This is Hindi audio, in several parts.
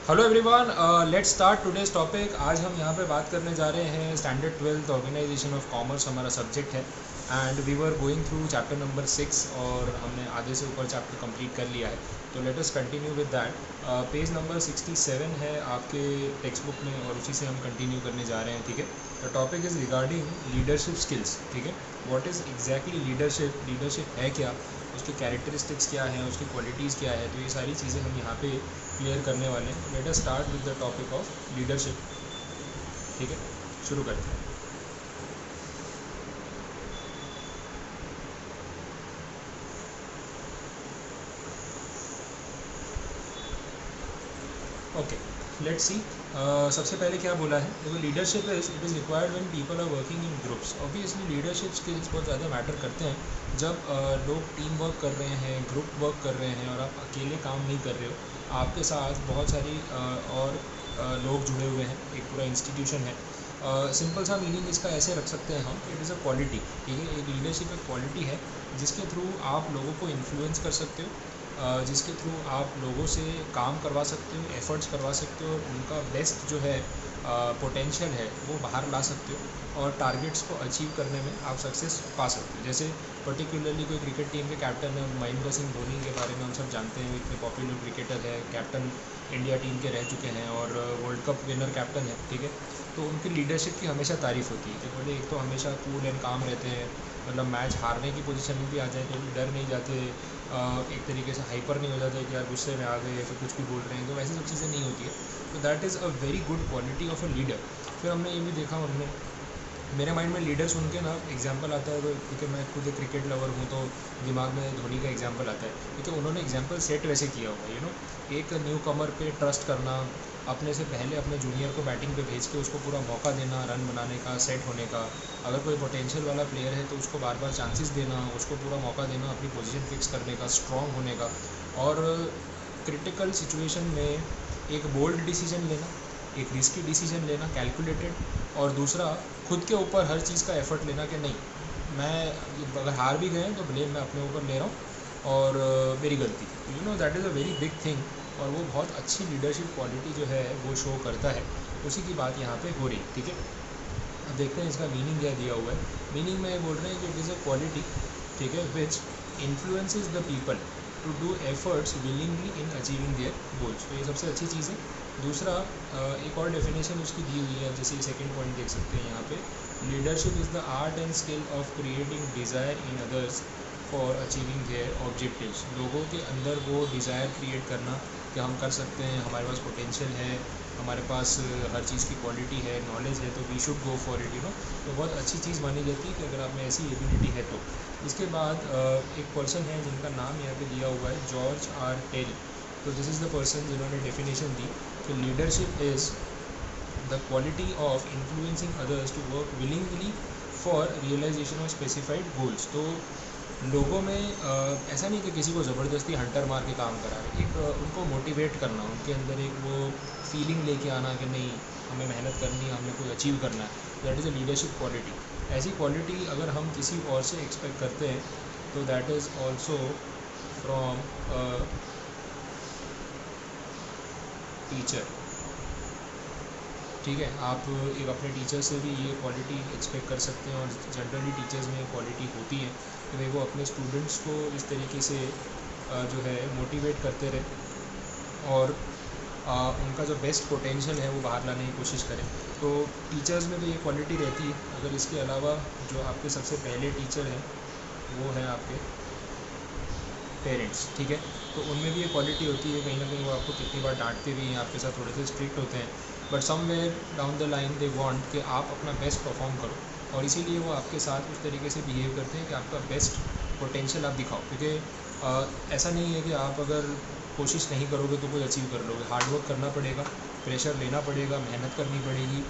Hello everyone, let's start today's topic. आज हम यहाँ पे बात करने जा रहे हैं standard 12th organisation of commerce हमारा सब्जेक्ट है। And we were going through chapter number 6 और हमने आधे से ऊपर चैप्टर कंप्लीट कर लिया है। तो let us continue with that. Page number 67 है आपके टेक्स्ट बुक में और उसी से हम कंटिन्यू करने जा रहे हैं। ठीक है, the topic is regarding leadership skills. ठीक है, what is exactly leadership, leadership है क्या, उसकी कैरेक्टरिस्टिक्स क्या हैं, उसकी क्वालिटीज़ क्या है। तो ये सारी चीज़ें हम यहाँ पे क्लियर करने वाले हैं। Let us start with the topic of leadership. ठीक है, शुरू करते हैं। Okay, let's see. सबसे पहले क्या बोला है, देखो leadership it is required when people are working in groups. Obviously leadership skills बहुत ज़्यादा मैटर करते हैं जब लोग टीम वर्क कर रहे हैं, ग्रुप वर्क कर रहे हैं और आप अकेले काम नहीं कर रहे हो, आपके साथ बहुत सारी और लोग जुड़े हुए हैं, एक पूरा इंस्टीट्यूशन है। सिंपल सा मीनिंग इसका ऐसे रख सकते हैं हम, इट इज़ अ क्वालिटी। ठीक है, एक लीडरशिप एक क्वालिटी है जिसके थ्रू आप लोगों को इन्फ्लुएंस कर सकते हो, जिसके थ्रू आप लोगों से काम करवा सकते हो, एफ़र्ट्स करवा सकते हो और उनका बेस्ट जो है पोटेंशियल है वो बाहर ला सकते हो और टारगेट्स को अचीव करने में आप सक्सेस पा सकते हो। जैसे पर्टिकुलरली कोई क्रिकेट टीम के कैप्टन है, महेंद्र सिंह धोनी के बारे में हम सब जानते हैं, इतने पॉपुलर क्रिकेटर है, कैप्टन इंडिया टीम के रह चुके हैं और वर्ल्ड कप विनर कैप्टन है। ठीक है, तो उनकी लीडरशिप की हमेशा तारीफ़ होती है कि बोले एक तो हमेशा कूल एंड काम रहते हैं, मतलब मैच हारने की पोजीशन में भी आ जाए तो भी डर नहीं जाते, एक तरीके से हाइपर नहीं हो जाता है कि यार गुस्से में आ गए या फिर कुछ भी बोल रहे हैं, तो वैसी सब चीज़ें नहीं होती है। तो that is a very good quality of a leader. फिर हमने ये भी देखा, हमने मेरे माइंड में लीडर सुन के ना एग्जाम्पल आता है, तो क्योंकि मैं खुद एक क्रिकेट लवर हूँ तो दिमाग में धोनी का एग्जाम्पल आता है, क्योंकि उन्होंने एग्जाम्पल सेट वैसे किया हुआ है। एक न्यू कमर पे ट्रस्ट करना, अपने से पहले अपने जूनियर को बैटिंग पे भेज के उसको पूरा मौका देना रन बनाने का, सेट होने का। अगर कोई पोटेंशियल वाला प्लेयर है तो उसको बार बार चांसेस देना, उसको पूरा मौका देना अपनी पोजीशन फिक्स करने का, स्ट्रॉन्ग होने का। और क्रिटिकल सिचुएशन में एक बोल्ड डिसीजन लेना, एक रिस्की डिसीजन लेना कैलकुलेटेड, और दूसरा खुद के ऊपर हर चीज़ का एफर्ट लेना कि नहीं, मैं अगर हार भी गए तो ब्लेम मैं अपने ऊपर ले रहा हूँ और मेरी गलती थी। That is a very big thing और वो बहुत अच्छी लीडरशिप क्वालिटी जो है वो शो करता है। उसी की बात यहाँ पे हो रही है। ठीक है, अब देखते हैं इसका मीनिंग क्या दिया हुआ है। मीनिंग में बोल रहे हैं कि इट इज़ अ क्वालिटी, ठीक है, which influences the people to do efforts willingly in achieving their goals. तो ये सबसे अच्छी चीज़ है। दूसरा, एक और डेफिनेशन उसकी दी हुई है, जैसे सेकंड पॉइंट देख सकते हैं यहाँ पे, leadership is the art and skill of creating desire in others for achieving their objectives. लोगों के अंदर वो डिज़ायर क्रिएट करना कि हम कर सकते हैं, हमारे पास पोटेंशियल है, हमारे पास हर चीज़ की क्वालिटी है, नॉलेज है, तो we should go for it. तो बहुत अच्छी चीज़ मानी जाती है कि अगर आप में ऐसी एबिलिटी है तो। इसके बाद एक पर्सन है जिनका नाम यहाँ पे दिया हुआ है, जॉर्ज आर टेल। तो दिस इज़ द पर्सन जिन्होंने डेफिनेशन दी कि leadership is the quality of influencing others to work willingly for realisation of specified goals. तो लोगों में ऐसा नहीं कि किसी को ज़बरदस्ती हंटर मार के काम करा रहे, एक उनको मोटिवेट करना, उनके अंदर एक वो फीलिंग लेके आना कि नहीं, हमें मेहनत करनी है, हमें कुछ अचीव करना है। That is a leadership quality. ऐसी क्वालिटी अगर हम किसी और से एक्सपेक्ट करते हैं तो that is also from teacher. ठीक है, आप एक अपने टीचर से भी ये क्वालिटी एक्सपेक्ट कर सकते हैं और जनरली टीचर्स में क्वालिटी होती है कि भाई वो अपने स्टूडेंट्स को इस तरीके से जो है मोटिवेट करते रहे और उनका जो बेस्ट पोटेंशियल है वो बाहर लाने की कोशिश करें। तो टीचर्स में तो ये क्वालिटी रहती है। अगर इसके अलावा जो आपके सबसे पहले टीचर हैं वो हैं आपके पेरेंट्स। ठीक है, तो उनमें भी ये क्वालिटी होती है, कहीं ना कहीं वो आपको कितनी बार डांटते भी हैं, आपके साथ थोड़े से स्ट्रिक्ट होते हैं, but somewhere down the line they want कि आप अपना बेस्ट परफॉर्म करो, और इसीलिए वो आपके साथ उस तरीके से बिहेव करते हैं कि आपका बेस्ट पोटेंशियल आप दिखाओ। क्योंकि ऐसा नहीं है कि आप अगर कोशिश नहीं करोगे तो कुछ अचीव कर लोगे। हार्ड वर्क करना पड़ेगा, प्रेशर लेना पड़ेगा, मेहनत करनी पड़ेगी,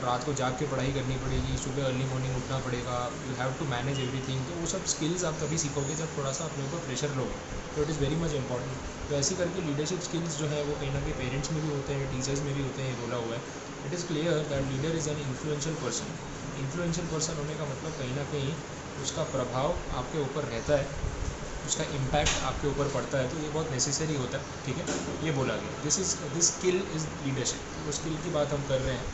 रात को जाग के पढ़ाई करनी पड़ेगी, सुबह अर्ली मॉर्निंग उठना पड़ेगा, you have to manage everything. तो वो सब स्किल्स आप तभी सीखोगे जब थोड़ा सा अपने ऊपर प्रेशर लोगे। तो it is very much important. तो ऐसी करके लीडरशिप स्किल्स जो है वो कहीं ना कहीं पेरेंट्स में भी होते हैं, टीचर्स में भी होते हैं, ये बोला हुआ है। It is clear that leader is an influential person. Influential person होने का मतलब कहीं ना कहीं उसका प्रभाव आपके ऊपर रहता है उसका इम्पैक्ट आपके ऊपर पड़ता है, तो ये बहुत नेसेसरी होता है, ठीक है। ये बोला गया दिस स्किल इज़ लीडरशिप। वो स्किल की बात हम कर रहे हैं,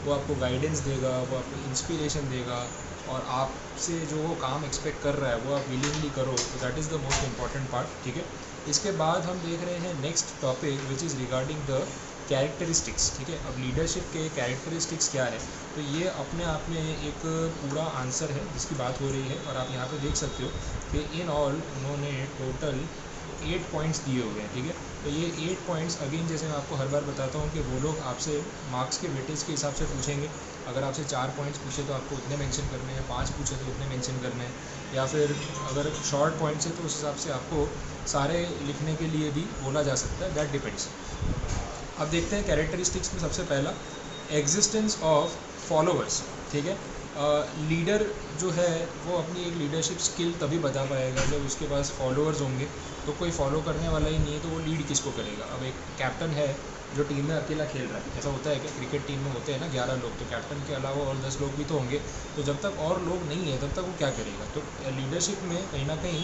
वो आपको गाइडेंस देगा, वो आपको इंस्पिरेशन देगा, और आपसे जो वो काम एक्सपेक्ट कर रहा है वो आप विलिंगली करो, तो that is the most important part, ठीक है। इसके बाद हम देख रहे हैं next topic which is regarding the characteristics, ठीक है। अब लीडरशिप के कैरेक्टरिस्टिक्स क्या है, तो ये अपने आप में एक पूरा आंसर है जिसकी बात हो रही है, और आप यहाँ पे देख सकते हो कि इन ऑल उन्होंने टोटल 8 पॉइंट्स दिए हुए हैं, ठीक है। तो ये 8 पॉइंट्स अगेन जैसे मैं आपको हर बार बताता हूँ कि वो लोग आपसे मार्क्स के वेटेज के हिसाब से पूछेंगे। अगर आपसे 4 पॉइंट्स पूछे तो आपको उतने मेंशन करने हैं, 5 पूछे तो उतने मेंशन करने हैं, या फिर अगर शॉर्ट पॉइंट्स है तो उस हिसाब से आपको सारे लिखने के लिए भी बोला जा सकता है, दैट डिपेंड्स। अब देखते हैं कैरेक्टरिस्टिक्स में सबसे पहला एग्जिस्टेंस ऑफ फॉलोअर्स, ठीक है। लीडर जो है वो अपनी एक लीडरशिप स्किल तभी बता पाएगा जब उसके पास फॉलोअर्स होंगे। तो कोई फॉलो करने वाला ही नहीं है तो वो लीड किसको करेगा। अब एक कैप्टन है जो टीम में अकेला खेल रहा है, ऐसा होता है कि क्रिकेट टीम में होते हैं ना 11 लोग, तो कैप्टन के अलावा और 10 लोग भी तो होंगे, तो जब तक और लोग नहीं है तब तक वो क्या करेगा। तो लीडरशिप में कहीं ना कहीं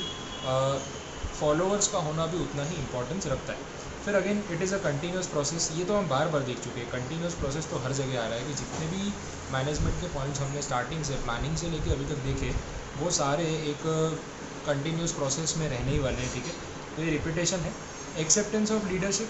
फॉलोअर्स का होना भी उतना ही इंपॉर्टेंस रखता है। फिर again it is a continuous process, ये तो हम बार बार देख चुके हैं। कंटिन्यूस प्रोसेस तो हर जगह आ रहा है कि जितने भी मैनेजमेंट के पॉइंट्स हमने स्टार्टिंग से प्लानिंग से लेके अभी तक देखे, वो सारे एक कंटिन्यूस प्रोसेस में रहने ही वाले हैं, ठीक है। तो ये रिपीटेशन है। एक्सेप्टेंस ऑफ लीडरशिप,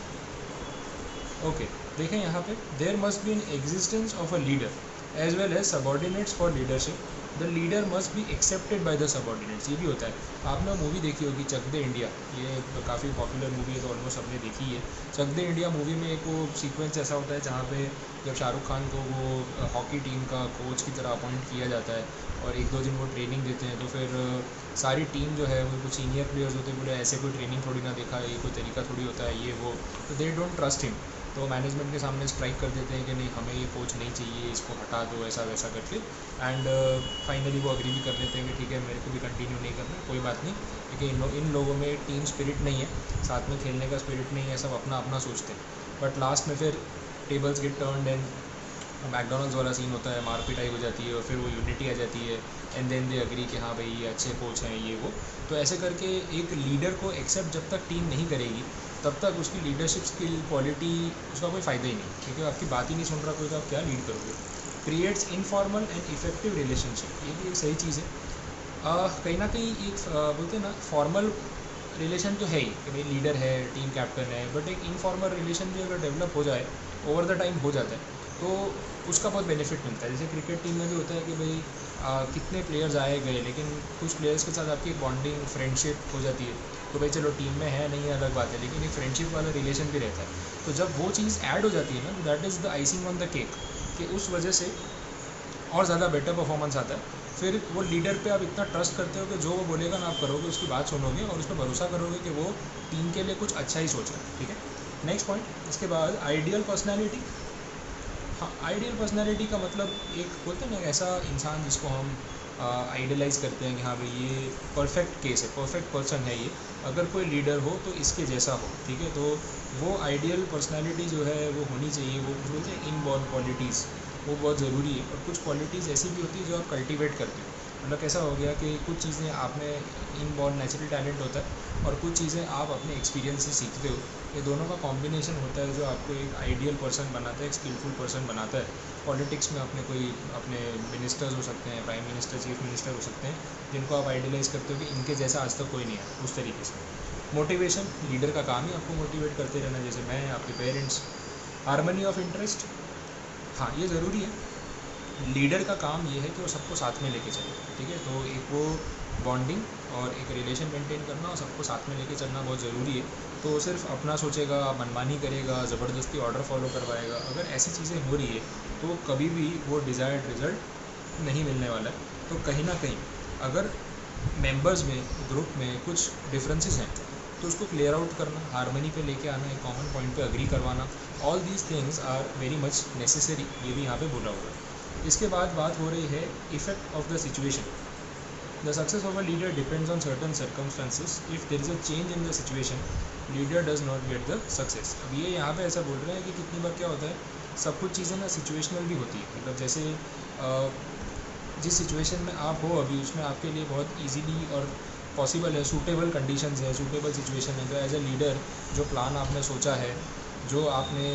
ओके, देखें यहाँ पे there must be an existence of a leader as well as subordinates for leadership. The leader must be accepted by the subordinates, ये भी होता है। आपने मूवी देखी होगी चक दे इंडिया, ये काफ़ी पॉपुलर मूवी है तो ऑलमोस्ट सबने देखी है। चक दे इंडिया मूवी में एक वो सीक्वेंस ऐसा होता है जहाँ पे जब शाहरुख खान को वो हॉकी टीम का कोच की तरह अपॉइंट किया जाता है और 1-2 दिन वो ट्रेनिंग देते हैं, तो फिर सारी टीम जो है वो कुछ सीनियर प्लेयर्स होते हैं, बोले ऐसे कोई ट्रेनिंग थोड़ी ना देखा है, ये कोई तरीका थोड़ी होता है ये वो, तो दे डोंट ट्रस्ट हिम। तो मैनेजमेंट के सामने स्ट्राइक कर देते हैं कि नहीं हमें ये कोच नहीं चाहिए, इसको हटा दो, ऐसा वैसा करके। एंड फाइनली वो अग्री भी कर लेते हैं कि ठीक है मेरे को भी कंटिन्यू नहीं करना, कोई बात नहीं, लेकिन इन लोगों में टीम स्पिरिट नहीं है, साथ में खेलने का स्पिरिट नहीं है, सब अपना अपना सोचते हैं। बट लास्ट में फिर tables get turned and McDonald's वाला सीन होता है, मार पिटाई हो जाती है और फिर वो यूनिटी आ जाती है, एंड देन दे अग्री कि हाँ भाई ये अच्छे कोच हैं ये वो। तो ऐसे करके एक लीडर को एक्सेप्ट जब तक टीम नहीं करेगी तब तक उसकी लीडरशिप स्किल क्वालिटी उसका कोई फ़ायदा ही नहीं, क्योंकि आपकी बात ही नहीं सुन रहा कोई तो आप क्या लीड करोगे। Creates informal and effective relationship, ये भी एक सही चीज़ है। कहीं ना कहीं एक बोलते हैं ना फॉर्मल रिलेशन तो है ही कि भाई लीडर है टीम कैप्टन है, बट एक इनफॉर्मल रिलेशन भी अगर डेवलप हो जाए, ओवर द टाइम हो जाता है, तो उसका बहुत बेनिफिट मिलता है। जैसे क्रिकेट टीम में भी होता है कि भाई कितने प्लेयर्स आए गए, लेकिन कुछ प्लेयर्स के साथ आपकी एक बॉन्डिंग फ्रेंडशिप हो जाती है, तो भाई चलो टीम में है नहीं है अलग बात है, लेकिन एक फ्रेंडशिप वाला रिलेशन भी रहता है। तो जब वो चीज़ ऐड हो जाती है ना, that is the icing on the cake, कि उस वजह से और ज़्यादा बेटर परफॉर्मेंस आता है। फिर वो लीडर पे आप इतना ट्रस्ट करते हो कि जो वो बोलेगा ना आप करोगे, उसकी बात सुनोगे और उस पर भरोसा करोगे कि वो टीम के लिए कुछ अच्छा ही सोच रहा है, ठीक है। नेक्स्ट पॉइंट, इसके बाद आइडियल पर्सनैलिटी। हाँ, आइडियल पर्सनैलिटी का मतलब एक बोलते हैं ना ऐसा इंसान जिसको हम आइडियलाइज करते हैं कि हाँ भाई ये परफेक्ट केस है, परफेक्ट पर्सन है ये, अगर कोई लीडर हो तो इसके जैसा हो, ठीक है। तो वो आइडियल पर्सनैलिटी जो है वो होनी चाहिए। वो बोलते हैं इनबॉर्न क्वालिटीज़, वो बहुत ज़रूरी है। और कुछ क्वालिटीज़ ऐसी भी होती है जो आप कल्टीवेट करते हो, मतलब कैसा हो गया कि कुछ चीज़ें आप में इनबॉर्न नेचुरल टैलेंट होता है और कुछ चीज़ें आप अपने एक्सपीरियंस से सीखते हो। ये दोनों का कॉम्बिनेशन होता है जो आपको एक आइडियल पर्सन बनाता है, एक स्किलफुल पर्सन बनाता है। पॉलिटिक्स में अपने कोई अपने मिनिस्टर्स हो सकते हैं, प्राइम मिनिस्टर, चीफ मिनिस्टर हो सकते हैं, जिनको आप आइडियलाइज करते हो कि इनके जैसा आज तक कोई नहीं है, उस तरीके से। मोटिवेशन, लीडर का काम ही आपको मोटिवेट करते रहना, जैसे मैं, आपके पेरेंट्स। हार्मनी ऑफ इंटरेस्ट, हाँ ये ज़रूरी है। लीडर का काम ये है कि वो सबको साथ में लेके चले, ठीक है। तो एक वो बॉन्डिंग और एक रिलेशन मेंटेन करना और सबको साथ में लेके चलना बहुत ज़रूरी है। तो सिर्फ अपना सोचेगा, मनमानी करेगा, ज़बरदस्ती ऑर्डर फॉलो करवाएगा, अगर ऐसी चीज़ें हो रही है तो कभी भी वो डिज़ायर्ड रिज़ल्ट नहीं मिलने वाला है। तो कहीं ना कहीं अगर मेंबर्स में, ग्रुप में कुछ डिफरेंसेस हैं तो उसको क्लियर आउट करना, हारमनी पे लेके आना, एक कॉमन पॉइंट पे अग्री करवाना, all these things are very much necessary, ये भी यहाँ पे बोला हुआ है। इसके बाद बात हो रही है effect of the situation. The success of a leader depends on certain circumstances, if there is a change in the situation leader does not get the success. अब ये यहाँ पे ऐसा बोल रहे हैं कि कितनी बार क्या होता है, सब कुछ चीज़ें ना सिचुएशनल भी होती है। मतलब जैसे जिस सिचुएशन में आप हो अभी, उसमें आपके लिए बहुत ईजीली और पॉसिबल है, सूटेबल कंडीशंस है, सूटेबल सिचुएशन है, तो एज ए लीडर जो प्लान आपने सोचा है, जो आपने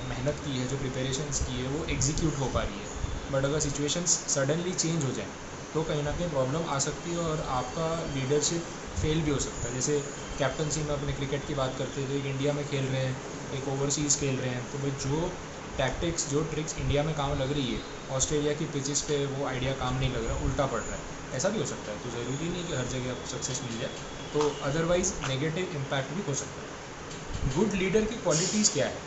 मेहनत की है, जो प्रिपरेशंस की है, वो एग्जीक्यूट हो पा रही है। बट अगर सिचुएशंस सडनली चेंज हो जाए तो कहीं ना कहीं प्रॉब्लम आ सकती है और आपका लीडरशिप फेल भी हो सकता है। जैसे कैप्टनसी में अपने क्रिकेट की बात करते हैं, तो एक इंडिया में खेल रहे हैं, एक ओवरसीज़ खेल रहे हैं, तो भाई जो टैक्टिक्स, जो ट्रिक्स इंडिया में काम लग रही है, ऑस्ट्रेलिया की पिचेस पे वो आइडिया काम नहीं लग रहा, उल्टा पड़ रहा है। ऐसा भी हो सकता है, तो ज़रूरी नहीं कि हर जगह आपको सक्सेस मिल जाए, तो अदरवाइज़ नेगेटिव इम्पैक्ट भी हो सकता है। गुड लीडर की क्वालिटीज़ क्या है?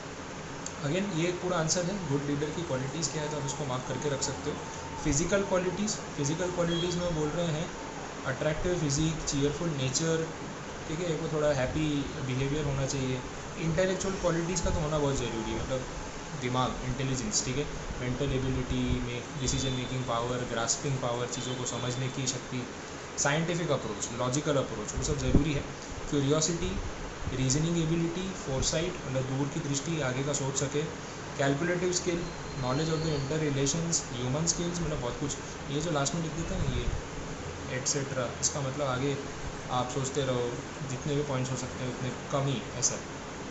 अगेन ये एक पूरा आंसर है, गुड लीडर की क्वालिटीज़ क्या है, तो आप इसको मार्क करके रख सकते हो। फिजिकल क्वालिटीज़ में बोल रहे हैं अट्रैक्टिव फिजिक, चीयरफुल नेचर, ठीक है, वो थोड़ा हैप्पी बिहेवियर होना चाहिए। इंटेलेक्चुअल क्वालिटीज़ का तो होना बहुत ज़रूरी है, मतलब दिमाग, इंटेलिजेंस, ठीक है, मेंटल एबिलिटी में, decision making power, grasping power, चीज़ों को समझने की शक्ति, साइंटिफिक अप्रोच, लॉजिकल अप्रोच, वो सब ज़रूरी है। क्यूरियोसिटी, रीजनिंग एबिलिटी, फोरसाइट, मतलब दूर की दृष्टि, आगे का सोच सके। Calculative skill, knowledge of the inter relations, human skills, मतलब बहुत कुछ। ये जो लास्ट में लिख देता है ना, ये एट्सेट्रा, इसका मतलब आगे आप सोचते रहो, जितने भी पॉइंट्स हो सकते हैं उतने कम ही, ऐसा।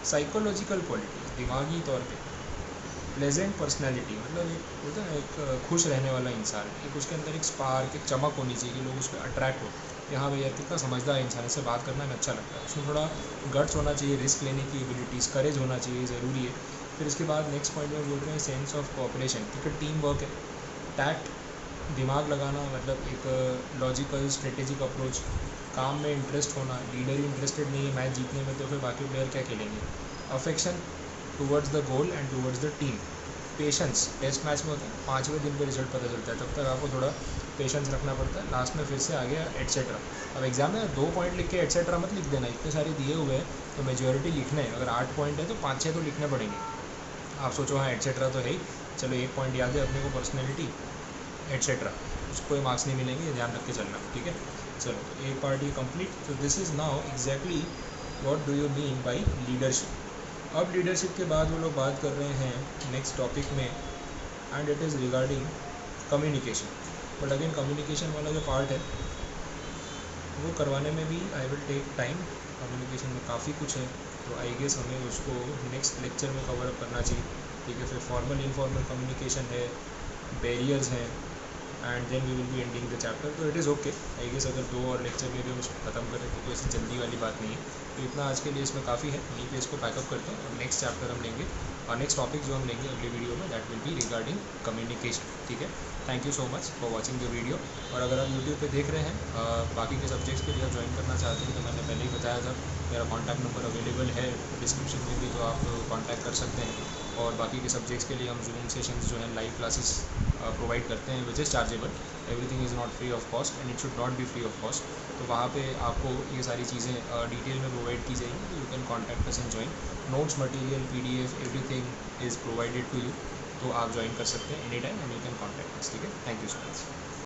साइकोलॉजिकल क्वालिटी, दिमागी तौर पे प्लेजेंट पर्सनैलिटी, मतलब एक होता है ना, एक खुश रहने वाला इंसान, एक उसके अंदर एक स्पार्क, एक चमक होनी चाहिए कि लोग उस पर अट्रैक्ट हो कि हाँ भैया कितना समझदार इंसान, इससे बात करना में अच्छा लगता है। उसमें थोड़ा गट्स होना चाहिए, रिस्क लेने की एबिलिटीज़, करेज होना चाहिए, ज़रूरी है। फिर इसके बाद नेक्स्ट पॉइंट में बोल रहे हैं सेंस ऑफ कोऑपरेशन, क्योंकि टीम वर्क है। टैक्ट, दिमाग लगाना, मतलब एक लॉजिकल स्ट्रेटेजिक अप्रोच। काम में इंटरेस्ट होना, लीडर ही इंटरेस्टेड नहीं है मैच जीतने में, तो फिर बाकी प्लेयर क्या खेलेंगे। Affection towards the goal and towards the team. Patience, test match में होता है 5वें दिन पे रिजल्ट पता चलता है, तब तक आपको थोड़ा पेशेंस रखना पड़ता है, लास्ट में फिर से आ गया एट्सेट्रा। अब एग्जाम में 2 पॉइंट लिख के एट्सेट्रा मत लिख देना, इतने सारे दिए हुए हैं तो मेजोरिटी लिखना है। अगर 8 पॉइंट है तो 5-6 तो लिखने पड़ेंगे। आप सोचो हाँ एट्सेट्रा तो है ही, चलो 1 पॉइंट याद है अपने को, पर्सनैलिटी एट्सेट्रा, उसको कोई मार्क्स नहीं मिलेंगे, ये ध्यान रख के चलना, ठीक है। चलो तो एक पार्ट ये कंप्लीट। तो this is now exactly what do you mean by leadership. अब लीडरशिप के बाद वो लोग बात कर रहे हैं नेक्स्ट टॉपिक में, and it is regarding communication. But again communication वाला जो पार्ट है वो करवाने में भी I will take time. Communication में काफ़ी कुछ है, तो आई गेस हमें उसको नेक्स्ट लेक्चर में कवर अप करना चाहिए, ठीक है। फिर फॉर्मल इनफॉर्मल कम्युनिकेशन है, बैरियर्स हैं, and then we will be ending the chapter. तो it is okay, I guess अगर 2 और लेक्चर में भी हम उसको ख़त्म करें तो कोई ऐसी जल्दी वाली बात नहीं है। तो इतना आज के लिए इसमें काफ़ी है, वहीं पे इसको पैकअप करते हैं और नेक्स्ट चैप्टर हम लेंगे, और नेक्स्ट टॉपिक जो हम लेंगे अगली वीडियो में, that will be regarding communication, ठीक है। Thank you so much for watching the video. और अगर आप यूट्यूब पे देख रहे हैं बाकी के सब्जेक्ट्स के लिए आप ज्वाइन करना चाहते हैं, तो मैंने पहले ही बताया था, मेरा कॉन्टैक्ट नंबर अवेलेबल है डिस्क्रिप्शन में भी, तो आप कॉन्टैक्ट कर सकते हैं। और बाकी के सब्जेक्ट्स के लिए हम जूम सेशंस जो हैं, लाइव क्लासेस प्रोवाइड करते हैं, which is chargeable. Everything is not free of cost and it should not be free of cost. तो वहाँ पे आपको ये सारी चीज़ें डिटेल में प्रोवाइड की जाएंगी, तो you can contact us and join. Notes, material, PDF, everything is provided to you, तो आप ज्वाइन कर सकते हैं any time and you can contact us, ठीक है। Thank you so much.